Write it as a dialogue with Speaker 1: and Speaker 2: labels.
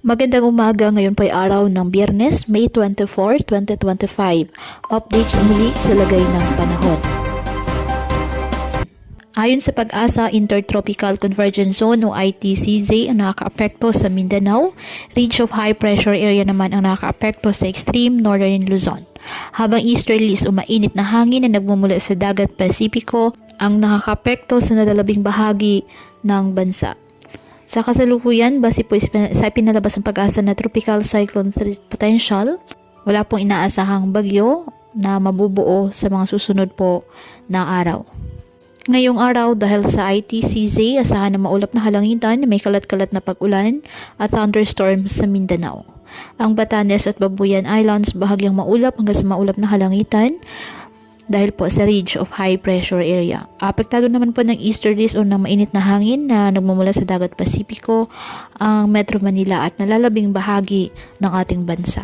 Speaker 1: Magandang umaga, ngayon po ay araw ng Biyernes, May 24, 2025. Update muli sa lagay ng panahon. Ayon sa Pag-asa, Intertropical Convergence Zone o ITCZ ang nakakaapekto sa Mindanao, Ridge of High Pressure Area naman ang nakakaapekto sa extreme northern Luzon. Habang easterlies o mainit na hangin na nagmumula sa dagat Pasipiko ang nakakaapekto sa nalalabing bahagi ng bansa. Sa kasalukuyan, base po sa pinalabas ng Pag-asa na Tropical Cyclone Potential, wala pong inaasahang bagyo na mabubuo sa mga susunod po na araw. Ngayong araw, dahil sa ITCZ, asahan na maulap na halangitan, may kalat-kalat na pag-ulan at thunderstorms sa Mindanao. Ang Batanes at Babuyan Islands bahagyang maulap hanggang sa maulap na halangitan dahil po sa ridge of high pressure area. Apektado naman po ng easterlies o ng mainit na hangin na nagmumula sa dagat Pasipiko ang Metro Manila at nalalabing bahagi ng ating bansa.